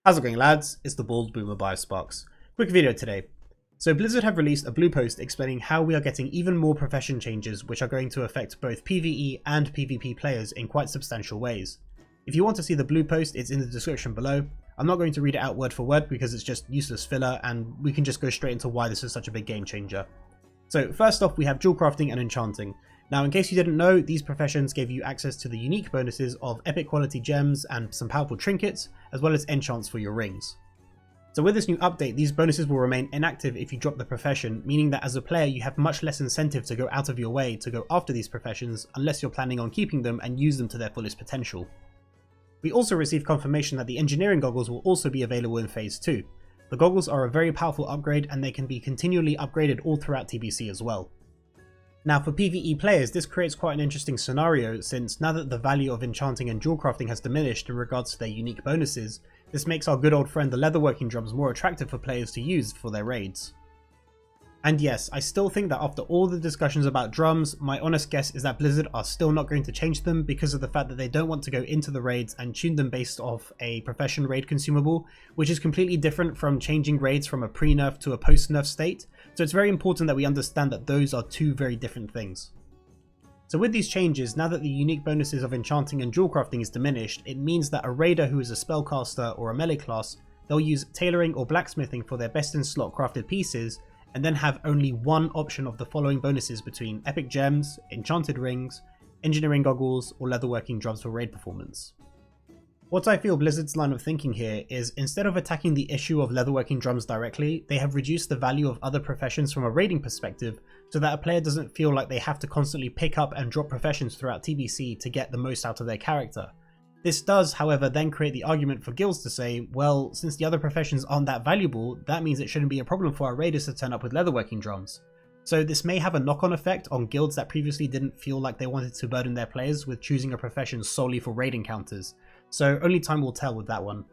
How's it going, lads? It's the Bald Boomer Biosparks. Quick video today. So Blizzard have released a blue post explaining how we are getting even more profession changes which are going to affect both PvE and PvP players in quite substantial ways. If you want to see the blue post, it's in the description below. I'm not going to read it out word for word because it's just useless filler, and we can just go straight into why this is such a big game changer. So first off, we have dual crafting and enchanting. Now, in case you didn't know, these professions gave you access to the unique bonuses of epic quality gems and some powerful trinkets, as well as enchants for your rings. So with this new update, these bonuses will remain inactive if you drop the profession, meaning that as a player you have much less incentive to go out of your way to go after these professions unless you're planning on keeping them and use them to their fullest potential. We also received confirmation that the engineering goggles will also be available in Phase 2. The goggles are a very powerful upgrade and they can be continually upgraded all throughout TBC as well. Now for PvE players, this creates quite an interesting scenario, since now that the value of enchanting and jewel crafting has diminished in regards to their unique bonuses, this makes our good old friend the leatherworking drums more attractive for players to use for their raids. And yes, I still think that after all the discussions about drums, my honest guess is that Blizzard are still not going to change them because of the fact that they don't want to go into the raids and tune them based off a profession raid consumable, which is completely different from changing raids from a pre-nerf to a post-nerf state, so it's very important that we understand that those are two very different things. So with these changes, now that the unique bonuses of enchanting and jewel crafting is diminished, it means that a raider who is a spellcaster or a melee class, they'll use tailoring or blacksmithing for their best in slot crafted pieces, and then have only one option of the following bonuses between epic gems, enchanted rings, engineering goggles, or leatherworking drums for raid performance. What I feel Blizzard's line of thinking here is, instead of attacking the issue of leatherworking drums directly, they have reduced the value of other professions from a raiding perspective so that a player doesn't feel like they have to constantly pick up and drop professions throughout TBC to get the most out of their character. This does, however, then create the argument for guilds to say, well, since the other professions aren't that valuable, that means it shouldn't be a problem for our raiders to turn up with leatherworking drums. So this may have a knock-on effect on guilds that previously didn't feel like they wanted to burden their players with choosing a profession solely for raid encounters, so only time will tell with that one.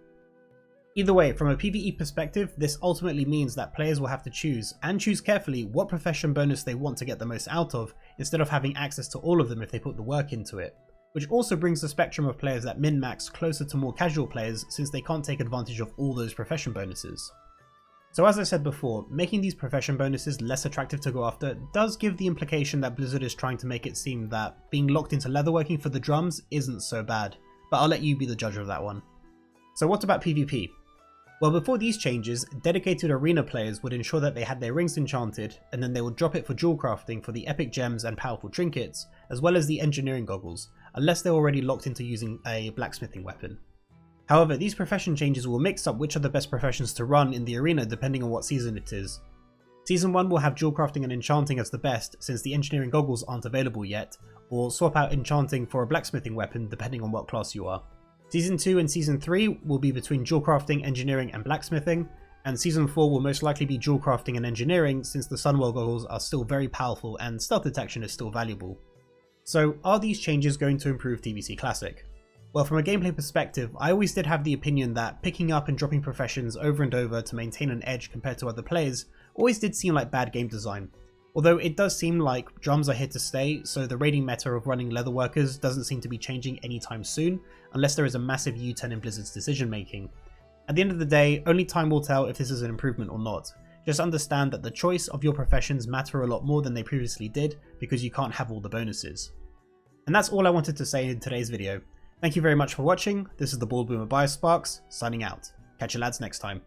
Either way, from a PvE perspective, this ultimately means that players will have to choose, and choose carefully, what profession bonus they want to get the most out of, instead of having access to all of them if they put the work into it. Which also brings the spectrum of players that min-max closer to more casual players, since they can't take advantage of all those profession bonuses. So as I said before, making these profession bonuses less attractive to go after does give the implication that Blizzard is trying to make it seem that being locked into leatherworking for the drums isn't so bad, but I'll let you be the judge of that one. So what about PvP? Well, before these changes, dedicated arena players would ensure that they had their rings enchanted, and then they would drop it for jewel crafting for the epic gems and powerful trinkets, as well as the engineering goggles, unless they're already locked into using a blacksmithing weapon. However, these profession changes will mix up which are the best professions to run in the arena depending on what season it is. Season 1 will have jewel crafting and enchanting as the best, since the engineering goggles aren't available yet, or swap out enchanting for a blacksmithing weapon depending on what class you are. Season 2 and Season 3 will be between jewel crafting, engineering and blacksmithing, and Season 4 will most likely be jewel crafting and engineering, since the Sunwell goggles are still very powerful and stealth detection is still valuable. So are these changes going to improve TBC Classic? Well, from a gameplay perspective, I always did have the opinion that picking up and dropping professions over and over to maintain an edge compared to other players always did seem like bad game design. Although it does seem like drums are here to stay, so the raiding meta of running leatherworkers doesn't seem to be changing anytime soon, unless there is a massive U-turn in Blizzard's decision making. At the end of the day, only time will tell if this is an improvement or not. Just understand that the choice of your professions matter a lot more than they previously did, because you can't have all the bonuses. And that's all I wanted to say in today's video. Thank you very much for watching. This is the Bald Boomer Biosparks, signing out. Catch you lads next time.